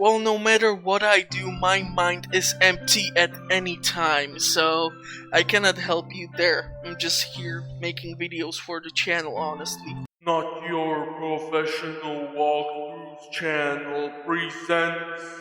Well, no matter what I do, my mind is empty at any time, so I cannot help you there. I'm just here making videos for the channel, honestly. Not your professional walkthroughs channel presents.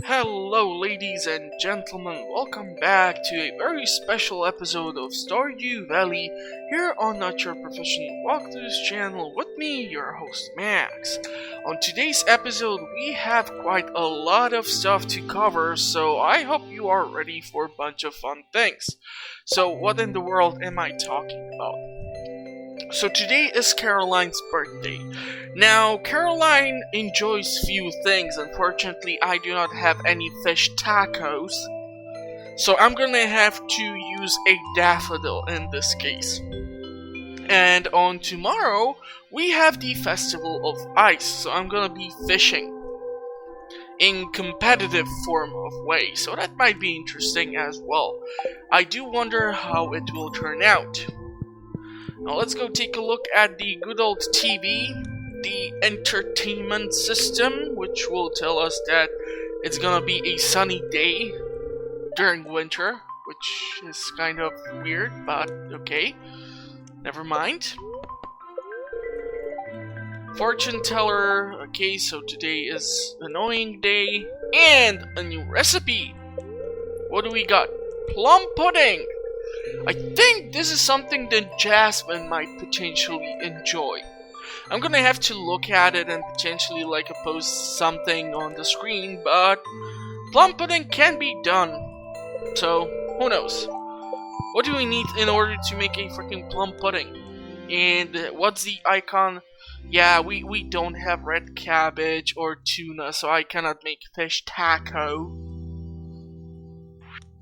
Hello, ladies and gentlemen, welcome back to a very special episode of Stardew Valley here on Not Your Professional Walkthroughs channel with me, your host Max. On today's episode, we have quite a lot of stuff to cover, so I hope you are ready for a bunch of fun things. So, what in the world am I talking about? So today is Caroline's birthday. Now, Caroline enjoys few things. Unfortunately, I do not have any fish tacos. So I'm gonna have to use a daffodil in this case. And on tomorrow, we have the Festival of Ice. So I'm gonna be fishing in competitive form of way. So that might be interesting as well. I do wonder how it will turn out. Now let's go take a look at the good old TV, the entertainment system, which will tell us that it's gonna be a sunny day during winter, which is kind of weird, but okay, never mind. Fortune teller, okay, so today is annoying day, and a new recipe. What do we got? Plum pudding! I think this is something that Jasmine might potentially enjoy. I'm gonna have to look at it and potentially post something on the screen, but plum pudding can be done. So, who knows? What do we need in order to make a freaking plum pudding? And what's the icon? Yeah, we don't have red cabbage or tuna, so I cannot make fish taco.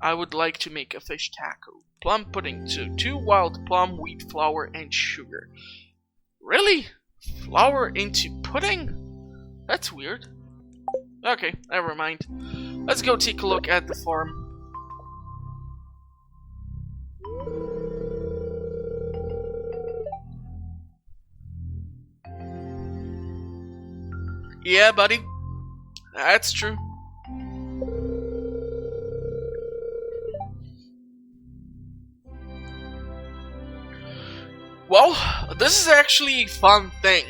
I would like to make a fish taco. Plum pudding, so 2 wild plum, wheat flour, and sugar. Really? Flour into pudding? That's weird. Okay, never mind. Let's go take a look at the farm. Yeah, buddy. That's true. Well, this is actually a fun thing.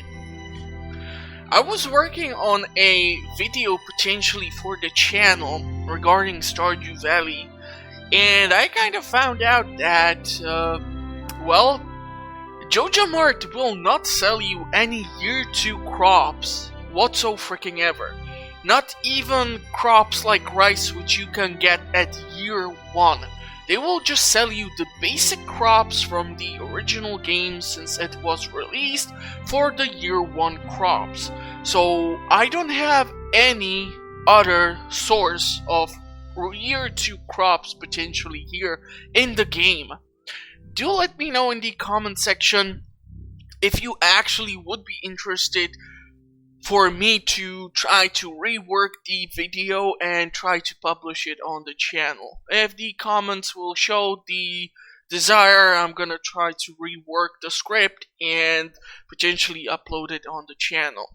I was working on a video potentially for the channel regarding Stardew Valley, and I kind of found out that, Joja Mart will not sell you any year 2 crops whatsoever. Not even crops like rice, which you can get at year 1. They will just sell you the basic crops from the original game since it was released for the year 1 crops. So I don't have any other source of year 2 crops potentially here in the game. Do let me know in the comment section if you actually would be interested for me to try to rework the video and try to publish it on the channel. If the comments will show the desire, I'm gonna try to rework the script and potentially upload it on the channel.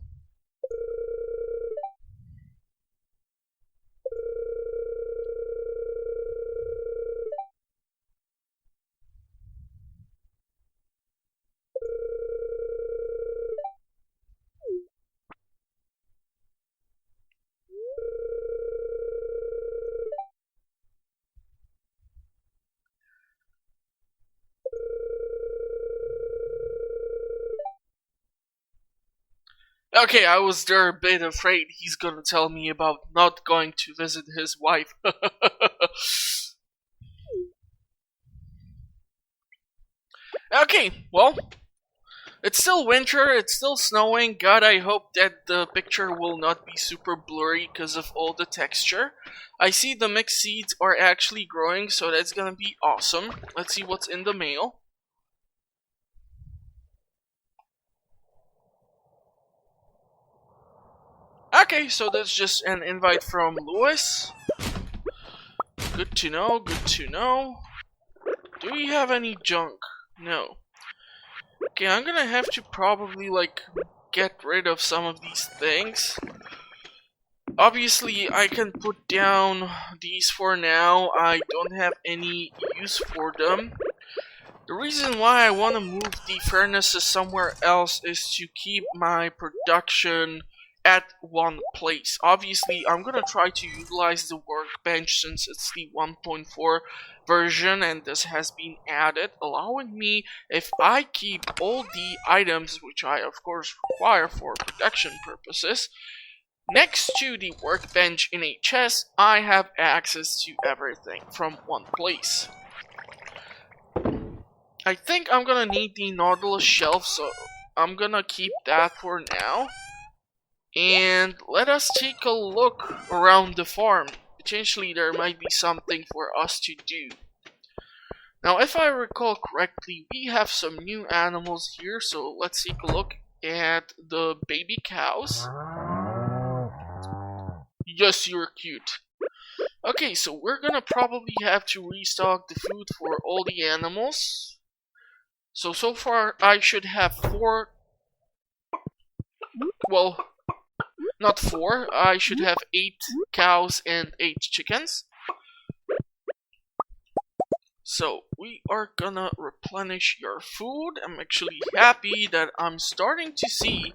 Okay, I was there a bit afraid he's gonna tell me about not going to visit his wife. Okay, well, it's still winter, it's still snowing. God, I hope that the picture will not be super blurry because of all the texture. I see the mixed seeds are actually growing, so that's gonna be awesome. Let's see what's in the mail. Okay, so that's just an invite from Lewis. Good to know, good to know. Do we have any junk? No. Okay, I'm gonna have to probably, get rid of some of these things. Obviously, I can put down these for now. I don't have any use for them. The reason why I want to move the furnaces somewhere else is to keep my production at one place. Obviously, I'm gonna try to utilize the workbench since it's the 1.4 version and this has been added, allowing me, if I keep all the items which I of course require for production purposes, next to the workbench in a chest, I have access to everything from one place. I think I'm gonna need the Nautilus shelf, so I'm gonna keep that for now. And let us take a look around the farm. Potentially there might be something for us to do. Now if I recall correctly, we have some new animals here, so let's take a look at the baby cows. Yes, you're cute. Okay, so we're gonna probably have to restock the food for all the animals. So far I should have 4, well, not 4, I should have 8 cows and 8 chickens. So we are gonna replenish your food. I'm actually happy that I'm starting to see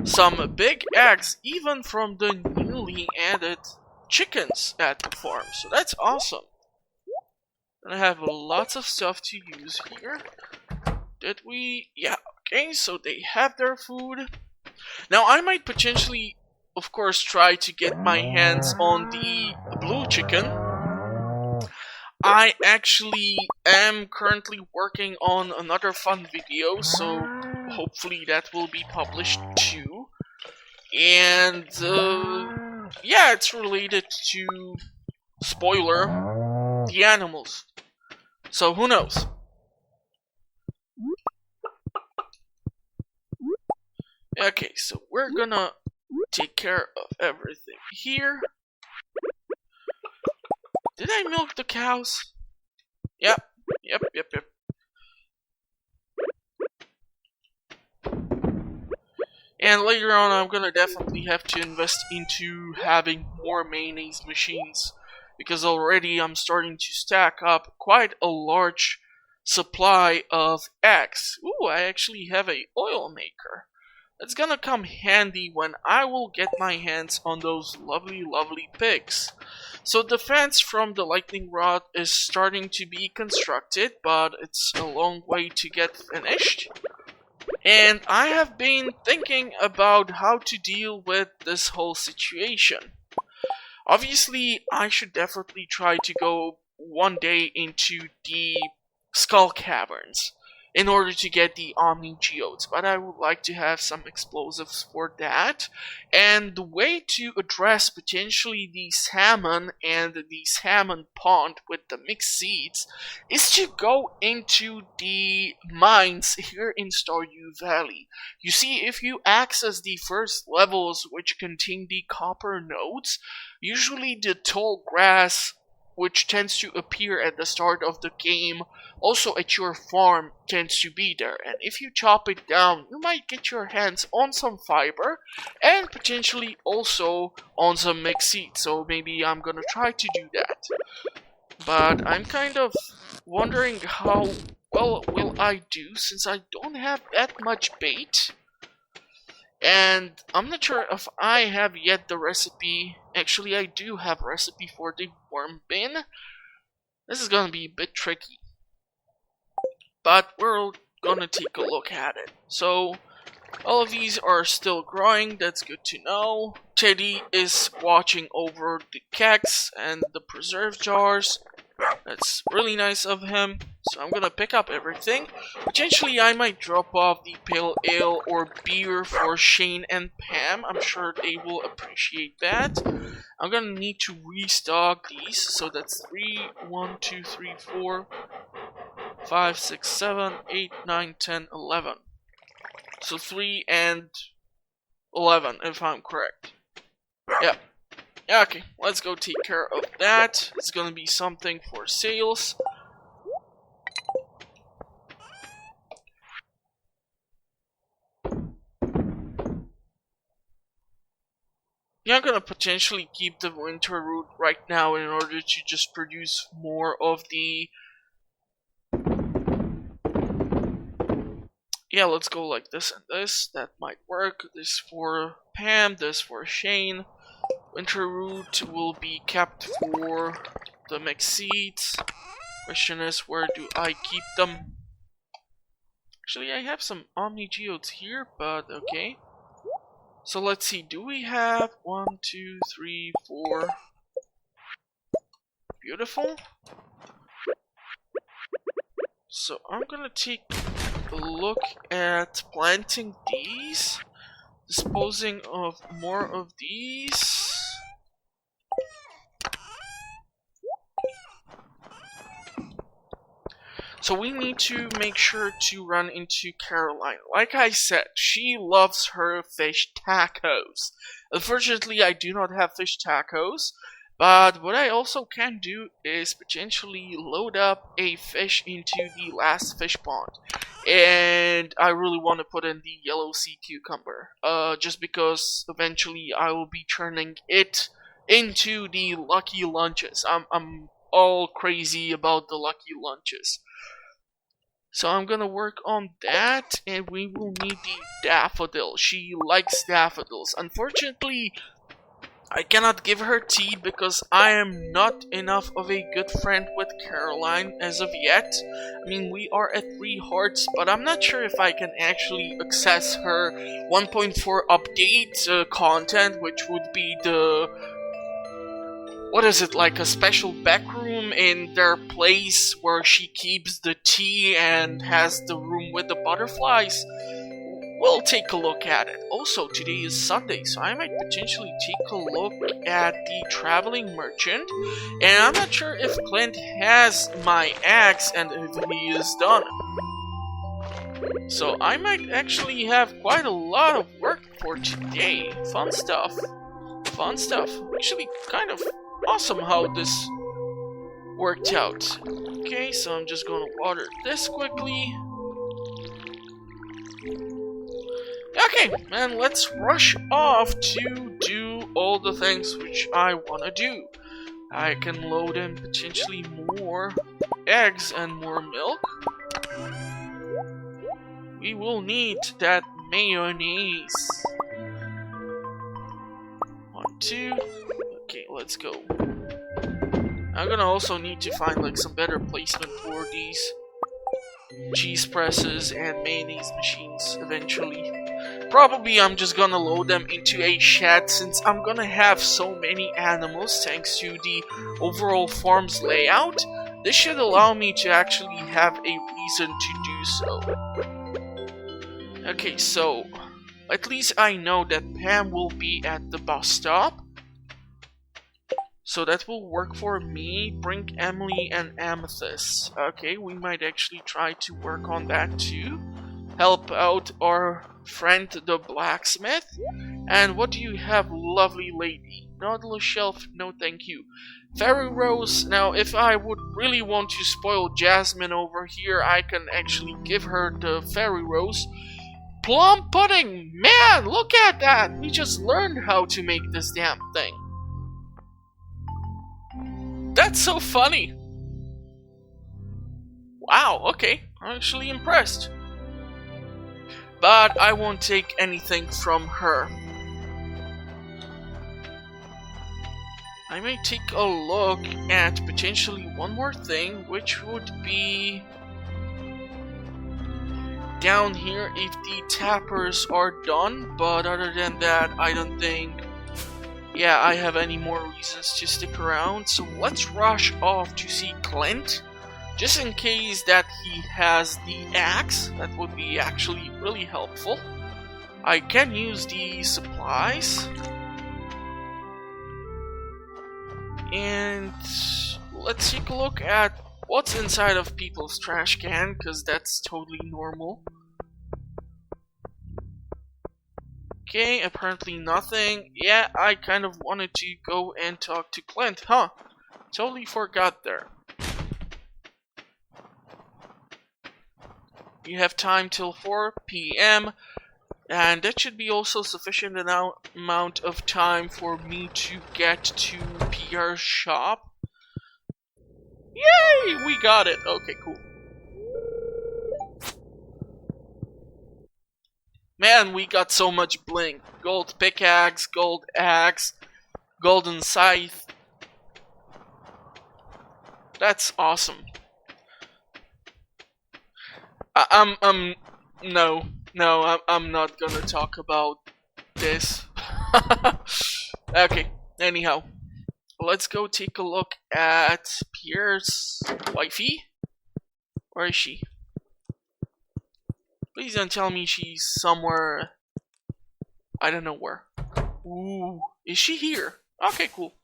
some big eggs even from the newly added chickens at the farm. So that's awesome. And I have lots of stuff to use here. Did we? Yeah, okay, so they have their food. Now I might potentially, of course, try to get my hands on the blue chicken. I actually am currently working on another fun video, so hopefully that will be published too. And yeah, it's related to, spoiler, the animals. So who knows? Okay, so we're gonna take care of everything here. Did I milk the cows? Yep. And later on, I'm gonna definitely have to invest into having more mayonnaise machines, because already I'm starting to stack up quite a large supply of eggs. Ooh, I actually have a oil maker. It's gonna come handy when I will get my hands on those lovely pigs. So the fence from the lightning rod is starting to be constructed, but it's a long way to get finished. And I have been thinking about how to deal with this whole situation. Obviously, I should definitely try to go one day into the skull caverns in order to get the Omni Geodes, but I would like to have some explosives for that. And the way to address potentially the salmon and the salmon pond with the mixed seeds is to go into the mines here in Stardew Valley. You see, if you access the first levels which contain the copper nodes, usually the tall grass which tends to appear at the start of the game, also at your farm, tends to be there. And if you chop it down, you might get your hands on some fiber, and potentially also on some mixed seeds. So maybe I'm gonna try to do that. But I'm kind of wondering how well will I do, since I don't have that much bait. And I'm not sure if I have yet the recipe. Actually, I do have a recipe for the worm bin. This is gonna be a bit tricky, but we're gonna take a look at it. So, all of these are still growing, that's good to know. Teddy is watching over the kegs and the preserve jars. That's really nice of him. So I'm gonna pick up everything. Potentially I might drop off the pale ale or beer for Shane and Pam. I'm sure they will appreciate that. I'm gonna need to restock these. So that's 3, 1, 2, 3, 4, 5, 6, 7, 8, 9, 10, 11. So 3 and 11 if I'm correct. Yep. Yeah, okay, let's go take care of that. It's gonna be something for sales. Yeah, I'm gonna potentially keep the winter root right now in order to just produce more of the... Yeah, let's go like this and this. That might work. This for Pam, this for Shane. Winter root will be kept for the mixed seeds. Question is, where do I keep them? Actually, I have some Omni Geodes here, but okay. So let's see, do we have 1, 2, 3, 4? Beautiful. So I'm gonna take a look at planting these, disposing of more of these. So we need to make sure to run into Carroline. Like I said, she loves her fish tacos. Unfortunately, I do not have fish tacos, but what I also can do is potentially load up a fish into the last fish pond. And I really want to put in the yellow sea cucumber, just because eventually I will be turning it into the lucky lunches. I'm all crazy about the lucky lunches. So I'm gonna work on that, and we will need the daffodil. She likes daffodils. Unfortunately, I cannot give her tea because I am not enough of a good friend with Carroline as of yet. I mean, we are at 3 hearts, but I'm not sure if I can actually access her 1.4 update content, which would be the... What is it, like a special back room in their place where she keeps the tea and has the room with the butterflies? We'll take a look at it. Also, today is Sunday, so I might potentially take a look at the traveling merchant. And I'm not sure if Clint has my axe and if he is done. So I might actually have quite a lot of work for today. Fun stuff. Fun stuff. Actually, kind of awesome how this worked out. Okay, so I'm just gonna water this quickly. Okay, and let's rush off to do all the things which I wanna do. I can load in potentially more eggs and more milk. We will need that mayonnaise. 1, 2. Okay, let's go. I'm gonna also need to find like some better placement for these cheese presses and mayonnaise machines eventually. Probably I'm just gonna load them into a shed since I'm gonna have so many animals thanks to the overall farm's layout. This should allow me to actually have a reason to do so. Okay, so at least I know that Pam will be at the bus stop. So that will work for me. Bring Emily and Amethyst. Okay, we might actually try to work on that too. Help out our friend the blacksmith. And what do you have, lovely lady? Nautilus shelf, no thank you. Fairy rose. Now if I would really want to spoil Jasmine over here, I can actually give her the fairy rose. Plum pudding! Man, look at that! We just learned how to make this damn thing. That's so funny! Wow, okay, I'm actually impressed. But I won't take anything from her. I may take a look at potentially one more thing, which would be down here if the tappers are done, but other than that, I don't think, yeah, I have any more reasons to stick around. So let's rush off to see Clint, just in case that he has the axe. That would be actually really helpful. I can use the supplies. And let's take a look at what's inside of people's trash can, because that's totally normal. Okay, apparently nothing. Yeah, I kind of wanted to go and talk to Clint, huh? Totally forgot there. You have time till 4 p.m. And that should be also sufficient amount of time for me to get to Pierre's shop. Yay! We got it! Okay, cool. Man, we got so much bling. Gold pickaxe, gold axe, golden scythe. That's awesome. I'm not gonna talk about this. Okay, anyhow. Let's go take a look at Pierre's wifey. Where is she? Please don't tell me she's somewhere. I don't know where. Ooh, is she here? Okay, cool.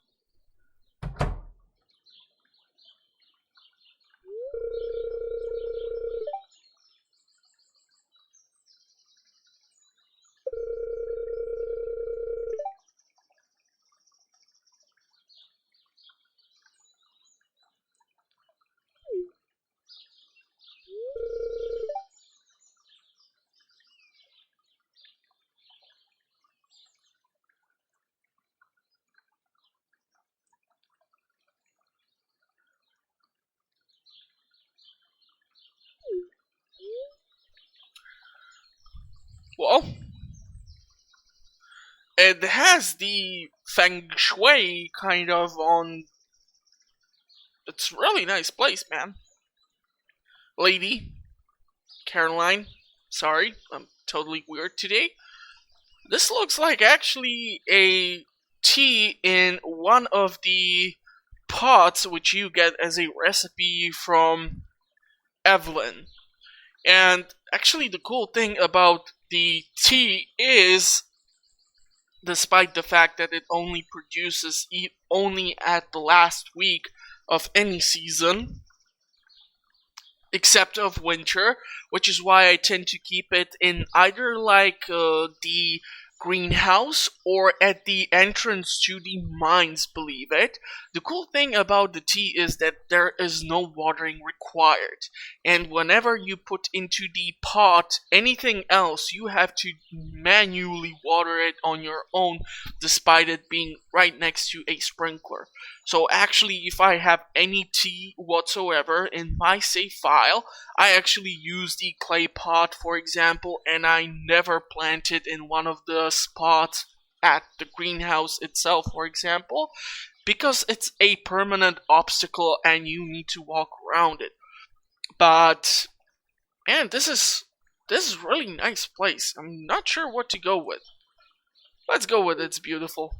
Well, it has the feng shui kind of on. It's a really nice place, man. Lady, Carroline, sorry, I'm totally weird today. This looks like actually a tea in one of the pots which you get as a recipe from Evelyn. And actually the cool thing about the tea is, despite the fact that it only produces only at the last week of any season, except of winter, which is why I tend to keep it in either like the greenhouse or at the entrance to the mines, believe it. The cool thing about the tea is that there is no watering required, and whenever you put into the pot anything else, you have to manually water it on your own, despite it being right next to a sprinkler. So actually, if I have any tea whatsoever in my save file, I actually use the clay pot, for example, and I never plant it in one of the spots at the greenhouse itself, for example, because it's a permanent obstacle and you need to walk around it. But man, this is really nice place. I'm not sure what to go with. Let's go with it's beautiful.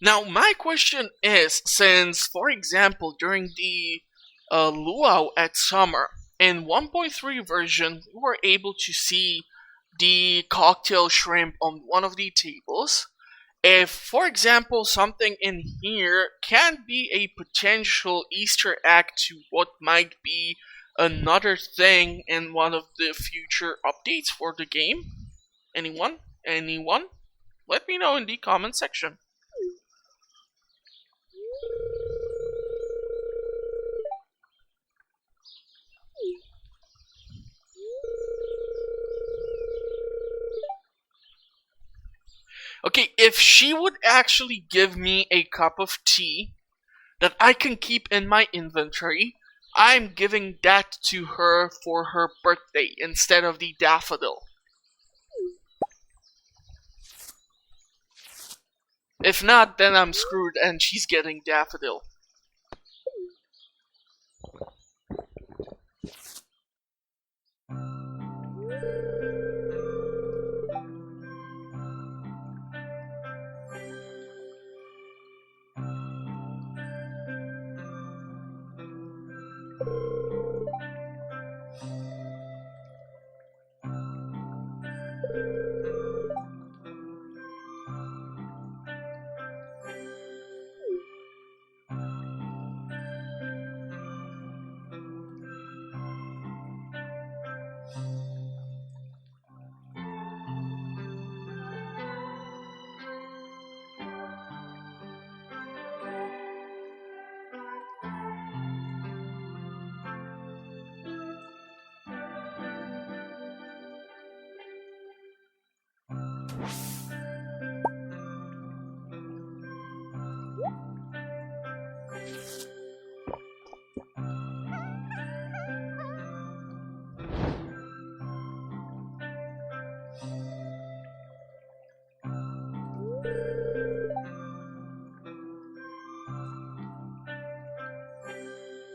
Now, my question is, since, for example, during the luau at summer, in 1.3 version, we were able to see the cocktail shrimp on one of the tables. If, for example, something in here can be a potential Easter egg to what might be another thing in one of the future updates for the game. Anyone? Anyone? Let me know in the comment section. Okay, if she would actually give me a cup of tea that I can keep in my inventory, I'm giving that to her for her birthday instead of the daffodil. If not, then I'm screwed and she's getting daffodil.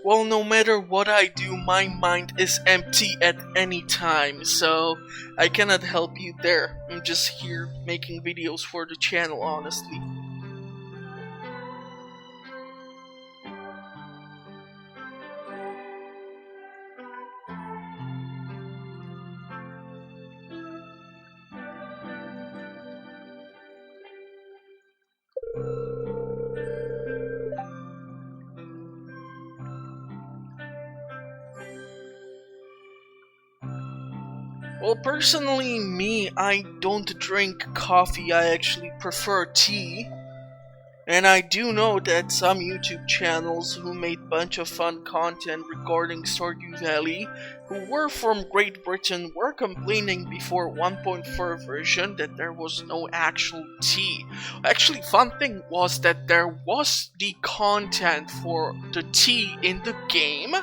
Well, no matter what I do, my mind is empty at any time, so I cannot help you there. I'm just here making videos for the channel, honestly. Well, personally, me, I don't drink coffee, I actually prefer tea. And I do know that some YouTube channels who made bunch of fun content regarding Stardew Valley, who were from Great Britain, were complaining before 1.4 version that there was no actual tea. Actually, fun thing was that there was the content for the tea in the game,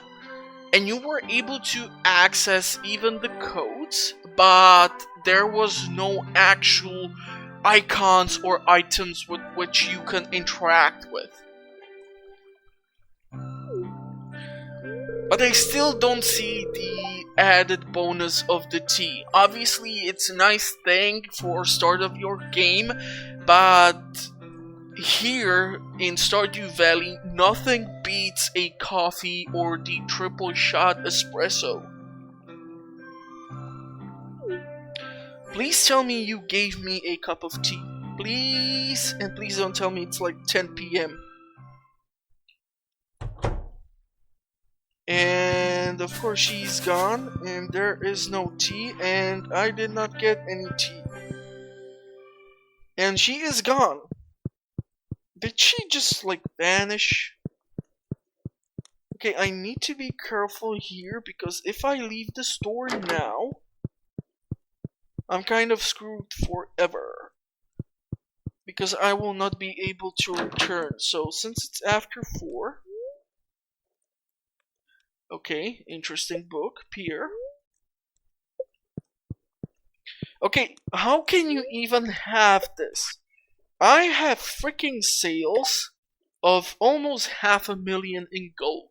and you were able to access even the codes, but there was no actual icons or items with which you can interact with. But I still don't see the added bonus of the tea. Obviously, it's a nice thing for start of your game, but here in Stardew Valley, nothing beats a coffee or the triple shot espresso. Please tell me you gave me a cup of tea. Please, and please don't tell me it's like 10 p.m. And of course she's gone, and there is no tea, and I did not get any tea. And she is gone. Did she just like vanish? Okay, I need to be careful here, because if I leave the store now, I'm kind of screwed forever. Because I will not be able to return. So since it's after 4... Okay, interesting book, Pierre. Okay, how can you even have this? I have freaking sales of almost 500,000 in gold.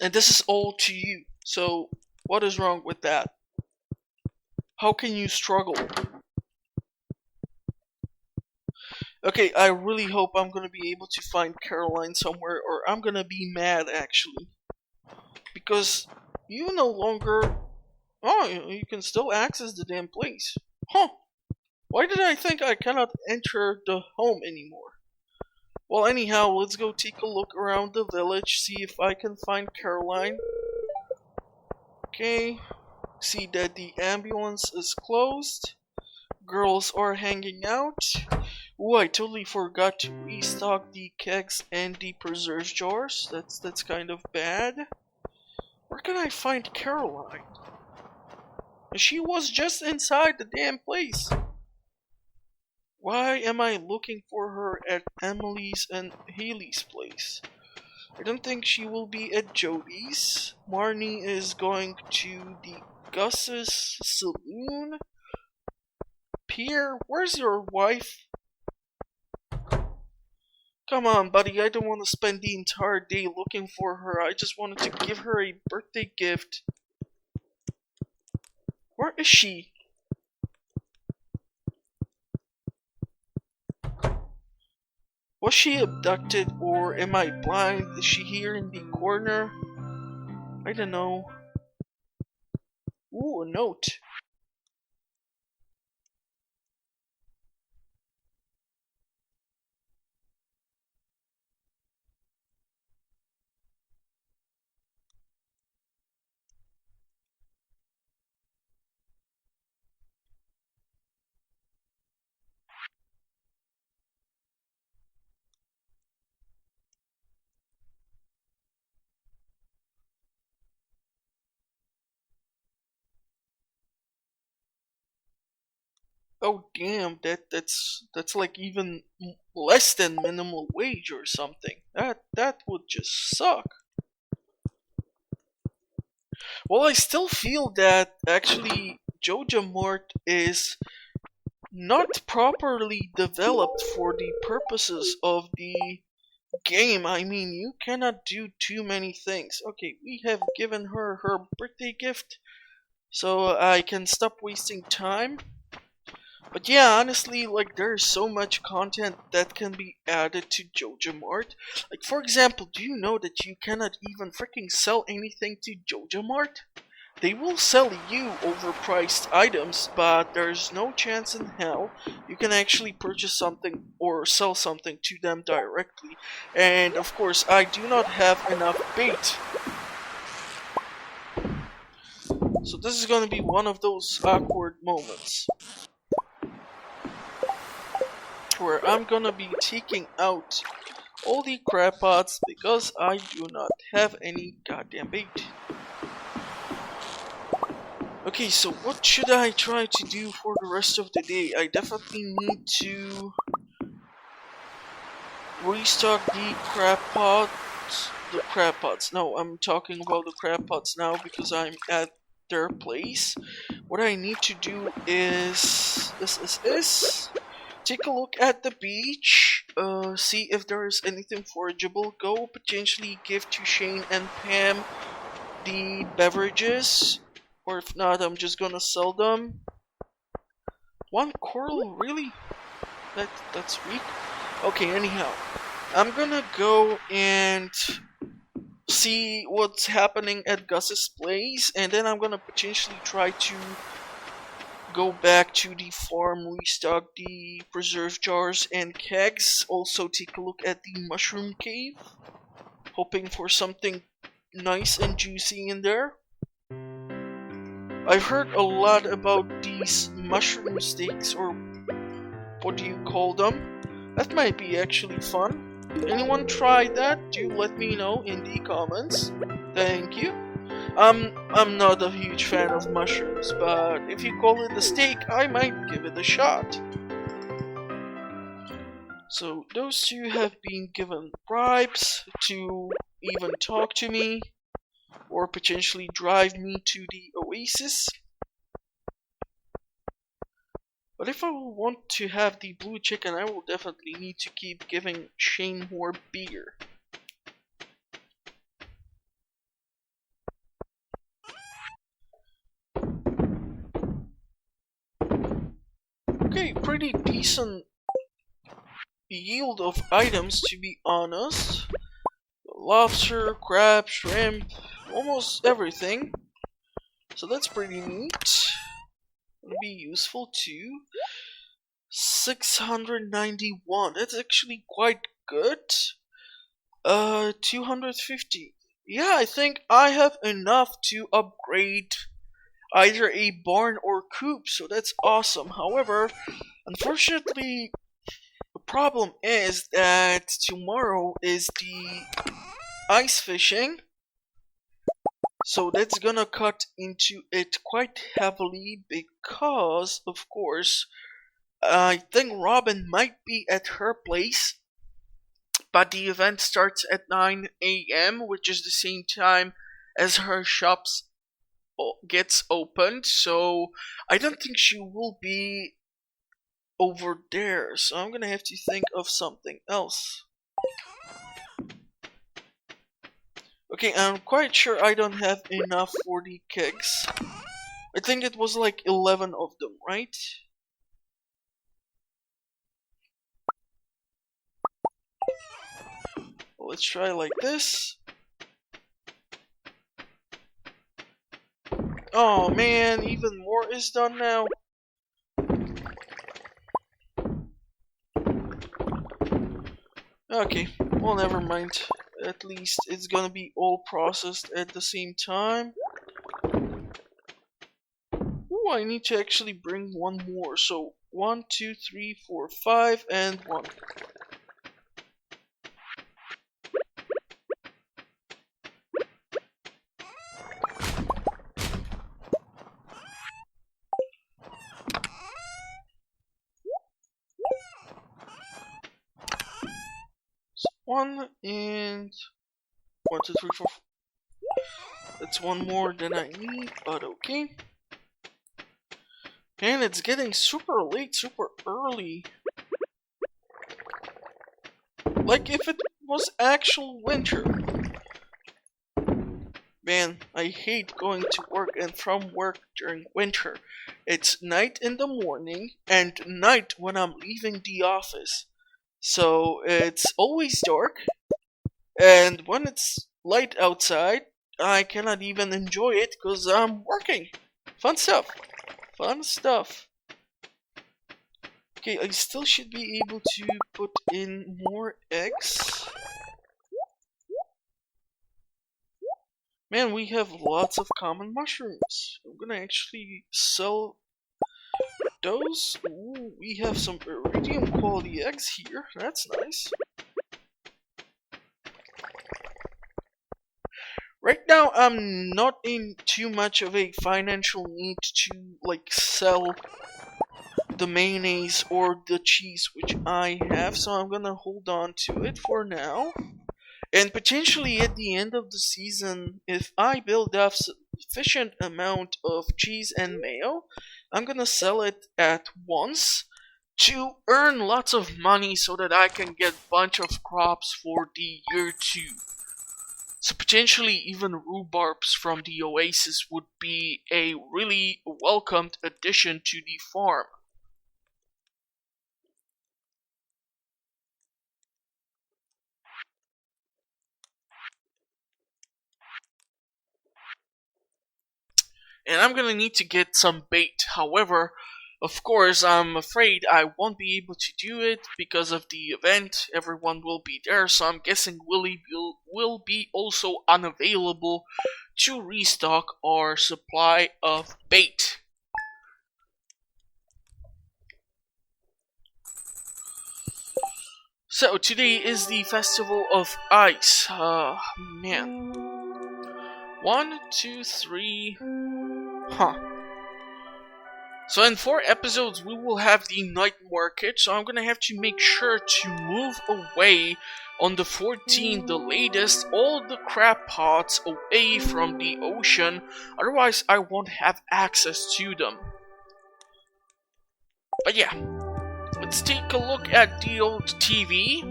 And this is all to you. So, what is wrong with that? How can you struggle? Okay, I really hope I'm gonna be able to find Carroline somewhere, or I'm gonna be mad actually. Because you no longer... Oh, you can still access the damn place. Huh. Why did I think I cannot enter the home anymore? Well, anyhow, let's go take a look around the village, see if I can find Carroline. Okay. See that the ambulance is closed. Girls are hanging out. Ooh, I totally forgot to restock the kegs and the preserves jars. That's kind of bad. Where can I find Carroline? She was just inside the damn place. Why am I looking for her at Emily's and Haley's place? I don't think she will be at Jody's. Marnie is going to the Gus's saloon. Pierre, where's your wife? Come on, buddy, I don't want to spend the entire day looking for her. I just wanted to give her a birthday gift. Where is she? Was she abducted, or am I blind? Is she here in the corner? I don't know. Ooh, a note. Oh damn, that's like even less than minimum wage or something. That would just suck. Well, I still feel that actually Joja Mart is not properly developed for the purposes of the game. I mean, you cannot do too many things. Okay, we have given her her birthday gift, so I can stop wasting time. But yeah, honestly, like there's so much content that can be added to Joja Mart. Like for example, do you know that you cannot even freaking sell anything to Joja Mart? They will sell you overpriced items, but there's no chance in hell you can actually purchase something or sell something to them directly. And of course, I do not have enough bait. So this is gonna be one of those awkward moments where I'm gonna be taking out all the crab pots because I do not have any goddamn bait. Okay, so what should I try to do for the rest of the day? I definitely need to restock the crab pots. The crab pots. No, I'm talking about the crab pots now because I'm at their place. What I need to do is take a look at the beach, see if there is anything forageable. Go potentially give to Shane and Pam the beverages. Or if not, I'm just gonna sell them. One coral, really? That's weak. Okay, anyhow, I'm gonna go and see what's happening at Gus's place, and then I'm gonna potentially try to go back to the farm, restock the preserve jars and kegs. Also, take a look at the mushroom cave, hoping for something nice and juicy in there. I've heard a lot about these mushroom steaks, or what do you call them? That might be actually fun. Anyone tried that? Do let me know in the comments. Thank you. I'm not a huge fan of mushrooms, but if you call it a steak, I might give it a shot. So those two have been given bribes to even talk to me, or potentially drive me to the oasis. But if I want to have the blue chicken, I will definitely need to keep giving Shane more beer. Okay, pretty decent yield of items, to be honest. Lobster, crab, shrimp, almost everything. So that's pretty neat. It'll be useful too. 691. That's actually quite good. 250. Yeah, I think I have enough to upgrade either a barn or coop, so that's awesome. However, unfortunately, the problem is that tomorrow is the ice fishing, so that's gonna cut into it quite heavily because, of course, I think Robin might be at her place, but the event starts at 9 a.m., which is the same time as her shops gets opened, so I don't think she will be over there, so I'm gonna have to think of something else. Okay, I'm quite sure I don't have enough for the kegs. I think it was like 11 of them, right? Let's try like this. Oh man, even more is done now. Okay, well never mind. At least it's gonna be all processed at the same time. Ooh, I need to actually bring one more. So 1, 2, 3, 4, 5, and 1. one, and 1, 2, 3, 4. That's one more than I need, but okay. And it's getting super late, super early. Like if it was actual winter. Man, I hate going to work and from work during winter. It's night in the morning and night when I'm leaving the office. So it's always dark, and when it's light outside, I cannot even enjoy it because I'm working. Fun stuff. Fun stuff. Okay, I still should be able to put in more eggs. Man, we have lots of common mushrooms. I'm gonna actually sell those. Ooh, we have some iridium quality eggs here. That's nice. Right now, I'm not in too much of a financial need to like sell the mayonnaise or the cheese which I have, so I'm gonna hold on to it for now. And potentially at the end of the season, if I build up sufficient amount of cheese and mayo, I'm gonna sell it at once to earn lots of money so that I can get a bunch of crops for the year 2. So potentially even rhubarbs from the oasis would be a really welcomed addition to the farm. And I'm gonna need to get some bait. However, of course, I'm afraid I won't be able to do it because of the event. Everyone will be there, so I'm guessing Willie will be also unavailable to restock our supply of bait. So today is the Festival of Ice. Man. 1, 2, 3. Huh. So in 4 episodes we will have the night market, so I'm gonna have to make sure to move away on the 14th, the latest, all the crab pots away from the ocean, otherwise I won't have access to them. But yeah, let's take a look at the old TV.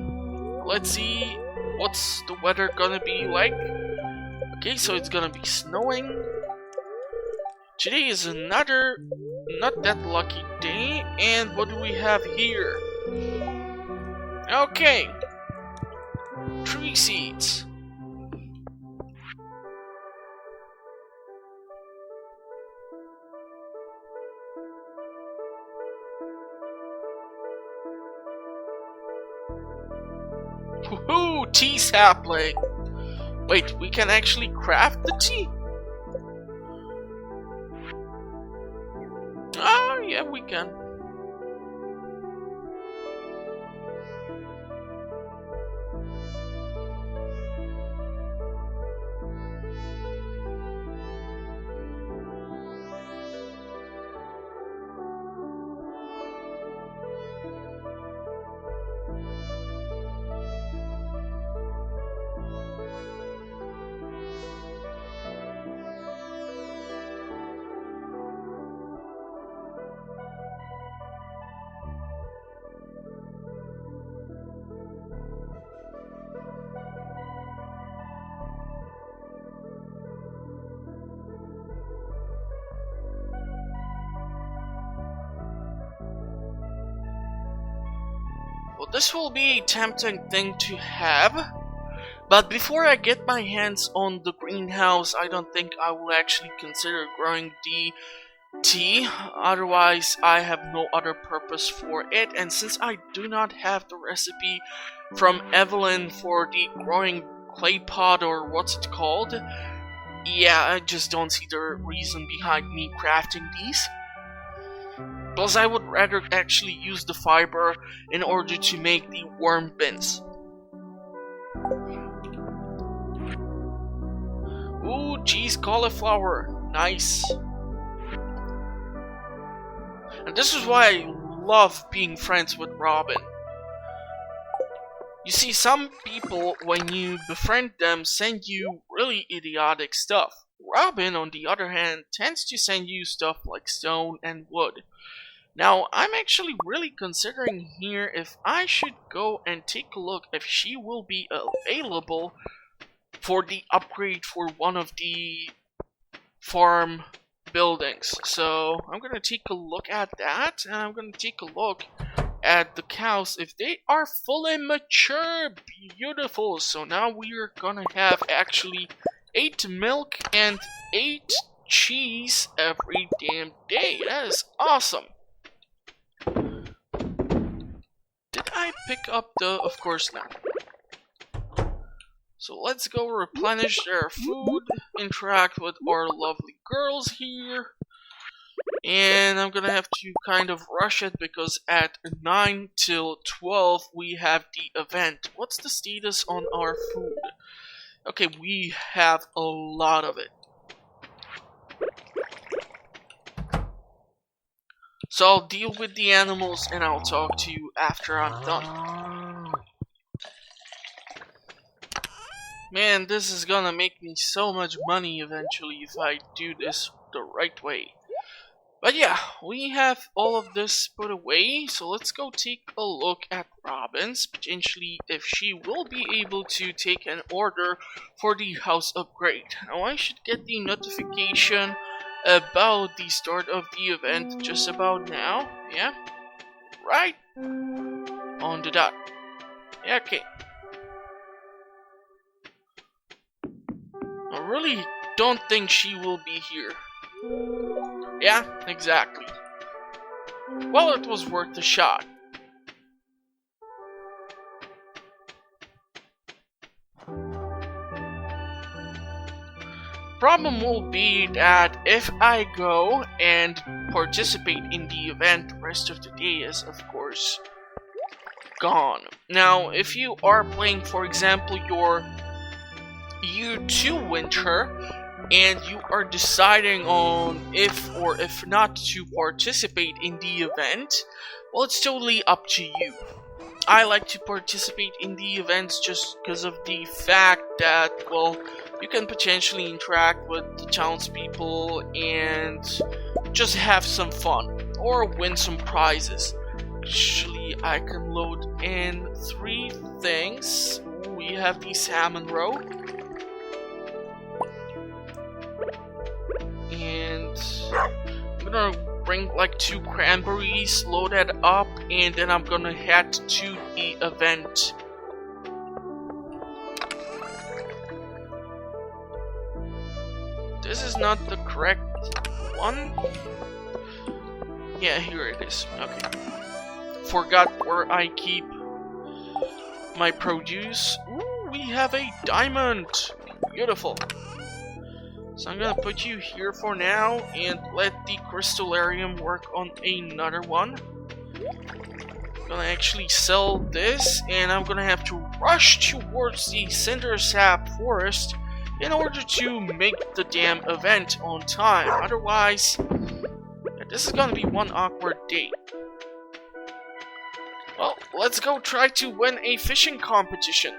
Let's see what's the weather gonna be like. Okay, so it's gonna be snowing. Today is another not that lucky day, and what do we have here? Okay, tree seeds. Woohoo, tea sapling. Wait, we can actually craft the tea? Oh, yeah, we can. Well, this will be a tempting thing to have, but before I get my hands on the greenhouse, I don't think I will actually consider growing the tea. Otherwise, I have no other purpose for it, and since I do not have the recipe from Evelyn for the growing clay pot, or what's it called, yeah, I just don't see the reason behind me crafting these. Plus, I would rather actually use the fiber in order to make the worm bins. Ooh, geez, cauliflower. Nice. And this is why I love being friends with Robin. You see, some people, when you befriend them, send you really idiotic stuff. Robin, on the other hand, tends to send you stuff like stone and wood. Now, I'm actually really considering here if I should go and take a look if she will be available for the upgrade for one of the farm buildings. So I'm gonna take a look at that, and I'm gonna take a look at the cows if they are fully mature. Beautiful. So now we are gonna have actually 8 milk and 8 cheese every damn day. That is awesome. Did I pick up the... Of course not. So let's go replenish their food, interact with our lovely girls here. And I'm gonna have to kind of rush it because at 9 till 12 we have the event. What's the status on our food? Okay, we have a lot of it. So I'll deal with the animals and I'll talk to you after I'm done. Man, this is gonna make me so much money eventually if I do this the right way. But yeah, we have all of this put away, so let's go take a look at Robin's, potentially if she will be able to take an order for the house upgrade. Now I should get the notification about the start of the event just about now, yeah? Right? On the dot. Yeah, okay. I really don't think she will be here. Yeah, exactly. Well, it was worth a shot. Problem will be that if I go and participate in the event, the rest of the day is, of course, gone. Now, if you are playing, for example, your Year 2 winter, and you are deciding on if or if not to participate in the event, well, it's totally up to you. I like to participate in the events just because of the fact that, well, you can potentially interact with the townspeople and just have some fun or win some prizes. Actually, I can load in 3 things. We have the salmon roe. And I'm gonna bring like 2 cranberries, load that up, and then I'm gonna head to the event. This is not the correct one. Yeah, here it is. Okay. Forgot where I keep my produce. Ooh, we have a diamond. Beautiful. So I'm gonna put you here for now and let the crystallarium work on another one. I'm gonna actually sell this, and I'm gonna have to rush towards the cinder sap forest in order to make the damn event on time. Otherwise, this is gonna be one awkward day. Well, let's go try to win a fishing competition.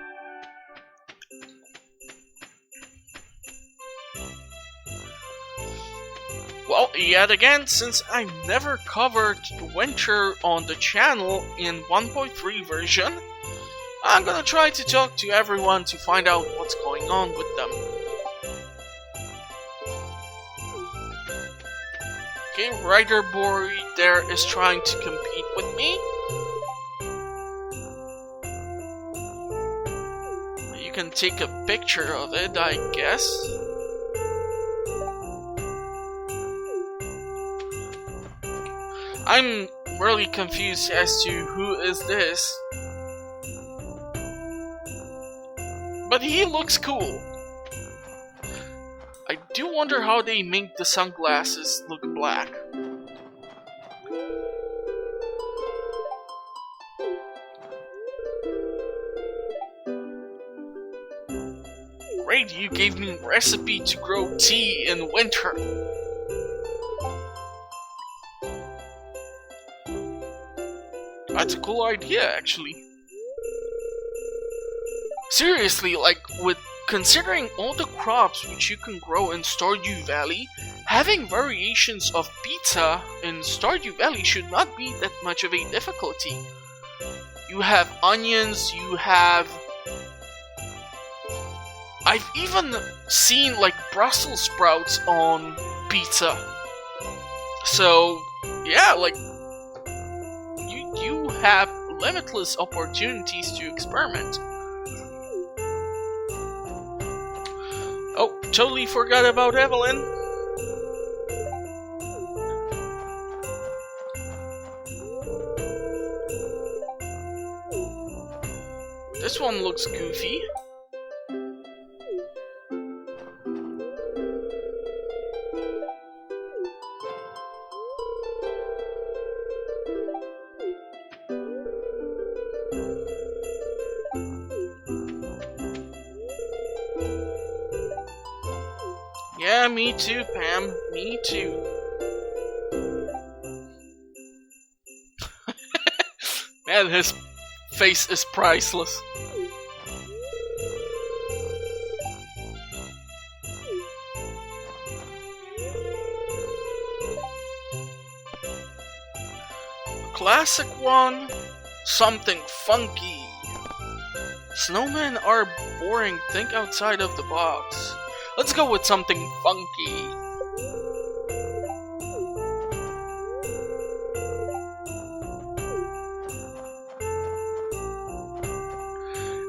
Well, yet again, since I never covered winter on the channel in 1.3 version, I'm gonna try to talk to everyone to find out what's going on with them. Okay, Rider Boy there is trying to compete with me. You can take a picture of it, I guess. I'm really confused as to who is this. But he looks cool. I do wonder how they make the sunglasses look black. Great, you gave me a recipe to grow tea in winter. That's a cool idea, actually. Seriously, like, with considering all the crops which you can grow in Stardew Valley, having variations of pizza in Stardew Valley should not be that much of a difficulty. You have onions, you have... I've even seen, like, Brussels sprouts on pizza. So, yeah, like, you have limitless opportunities to experiment. Oh, totally forgot about Evelyn. This one looks goofy. Yeah, me too, Pam. Me too. Man, his face is priceless. Classic one, something funky. Snowmen are boring, think outside of the box. Let's go with something funky.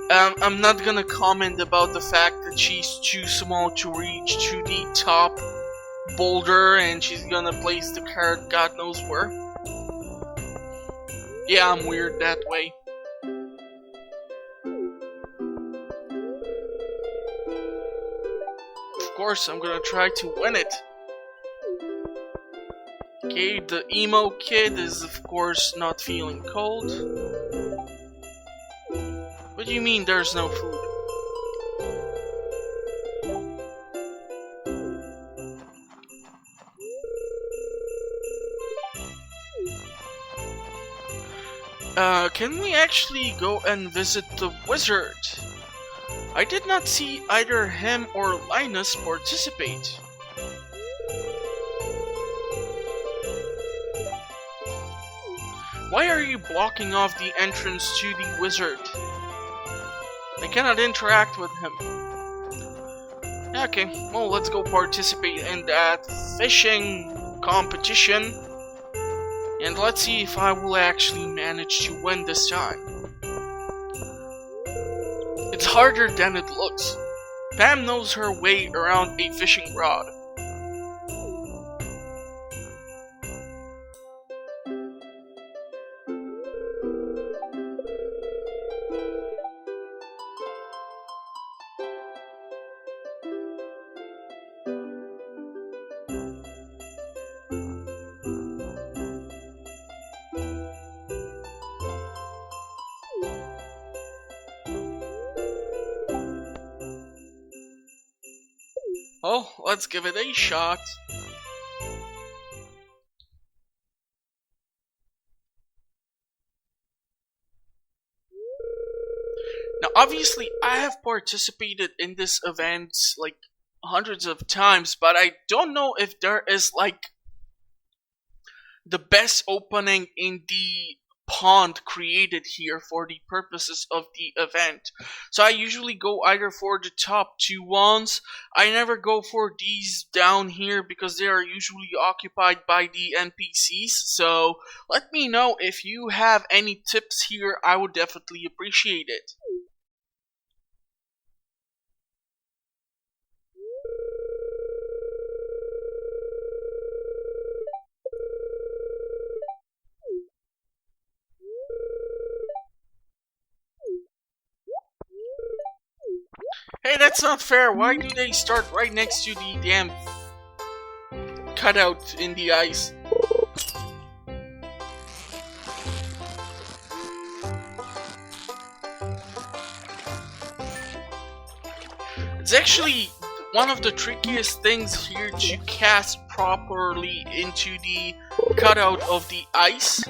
I'm not gonna comment about the fact that she's too small to reach to the top boulder and she's gonna place the carrot God knows where. Yeah, I'm weird that way. Of course, I'm gonna try to win it. Okay, the emo kid is of course not feeling cold. What do you mean there's no food? Can we actually go and visit the wizard? I did not see either him or Linus participate. Why are you blocking off the entrance to the wizard? I cannot interact with him. Okay, well, let's go participate in that fishing competition. And let's see if I will actually manage to win this time. It's harder than it looks. Pam knows her way around a fishing rod. Oh, let's give it a shot. Now, obviously, I have participated in this event like hundreds of times, but I don't know if there is like the best opening in the pond created here for the purposes of the event. So I usually go either for the top two ones. I never go for these down here because they are usually occupied by the NPCs. So let me know if you have any tips here. I would definitely appreciate it. Hey, that's not fair. Why do they start right next to the damn cutout in the ice? It's actually one of the trickiest things here to cast properly into the cutout of the ice.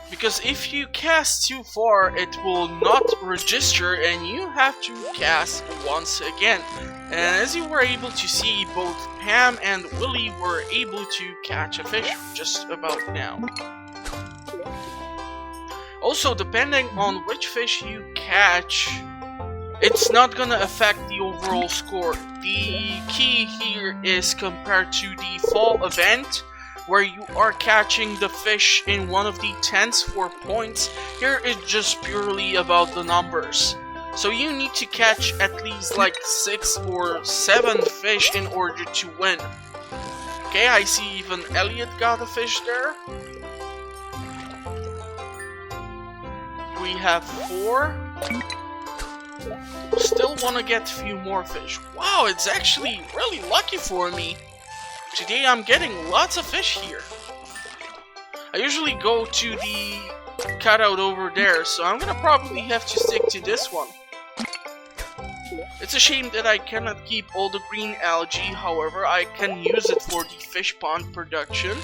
Because if you cast too far, it will not register and you have to cast once again. And as you were able to see, both Pam and Willie were able to catch a fish just about now. Also, depending on which fish you catch, it's not gonna affect the overall score. The key here is compared to the fall event, where you are catching the fish in one of the tents for points. Here it's just purely about the numbers. So you need to catch at least like 6 or 7 fish in order to win. Okay, I see even Elliot got a fish there. We have 4. Still want to get a few more fish. Wow, it's actually really lucky for me. Today I'm getting lots of fish here. I usually go to the cutout over there, so I'm gonna probably have to stick to this one. It's a shame that I cannot keep all the green algae, however I can use it for the fish pond production.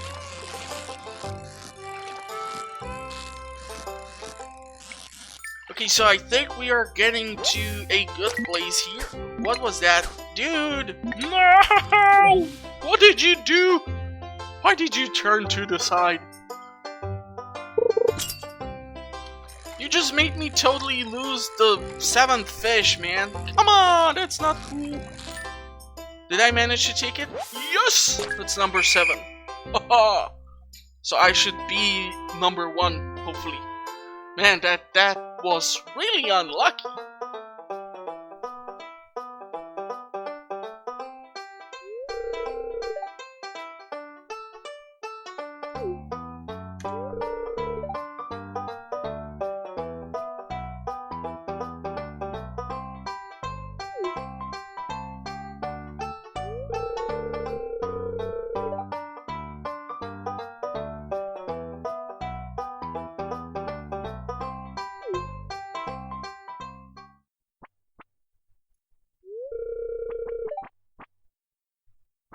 Okay, so I think we are getting to a good place here. What was that? Dude! No! What did you do? Why did you turn to the side? You just made me totally lose the 7th fish, man. Come on, that's not cool. Did I manage to take it? Yes! That's number 7. Haha! So I should be number 1, hopefully. Man, that was really unlucky.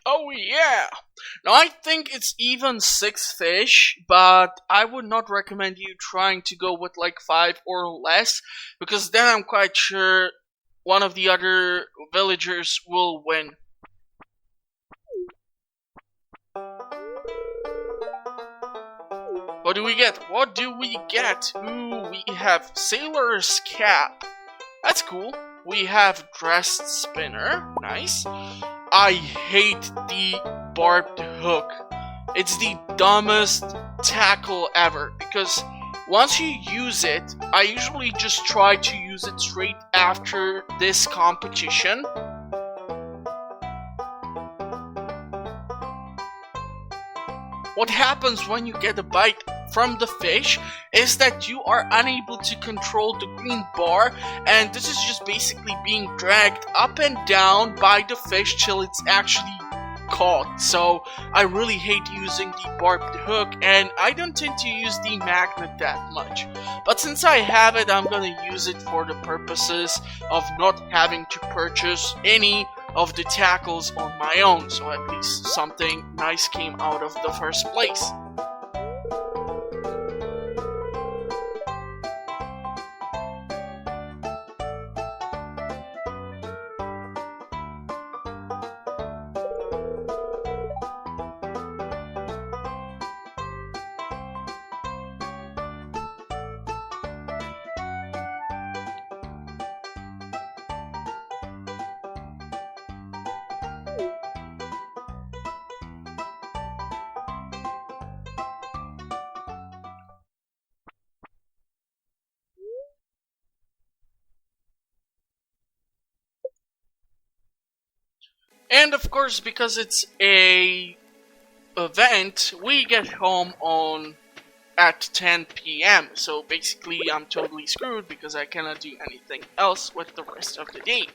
Oh yeah! Now I think it's even 6 fish, but I would not recommend you trying to go with like 5 or less, because then I'm quite sure one of the other villagers will win. What do we get? What do we get? Ooh, we have Sailor's Cap. That's cool. We have Dressed Spinner. Nice. I hate the barbed hook. It's the dumbest tackle ever, because once you use it, I usually just try to use it straight after this competition. What happens when you get a bite from the fish is that you are unable to control the green bar, and this is just basically being dragged up and down by the fish till it's actually caught. So I really hate using the barbed hook, and I don't tend to use the magnet that much. But since I have it, I'm gonna use it for the purposes of not having to purchase any of the tackles on my own, so at least something nice came out of the first place. And of course, because it's a event, we get home at 10 p.m. So basically, I'm totally screwed because I cannot do anything else with the rest of the day.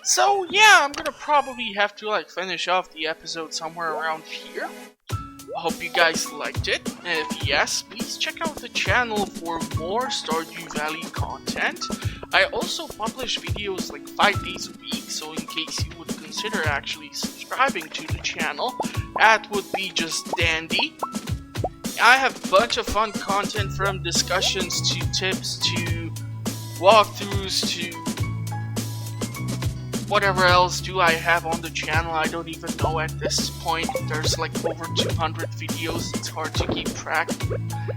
So yeah, I'm gonna probably have to like finish off the episode somewhere around here. I hope you guys liked it. If yes, please check out the channel for more Stardew Valley content. I also publish videos like 5 days a week, so in case you would consider actually subscribing to the channel, that would be just dandy. I have a bunch of fun content, from discussions to tips to walkthroughs to whatever else do I have on the channel. I don't even know at this point. There's like over 200 videos. It's hard to keep track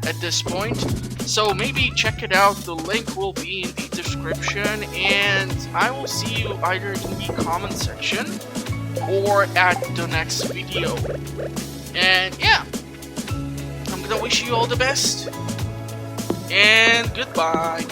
at this point. So maybe check it out. The link will be in the description, and I will see you either in the comment section or at the next video. And yeah, I'm gonna wish you all the best, and goodbye.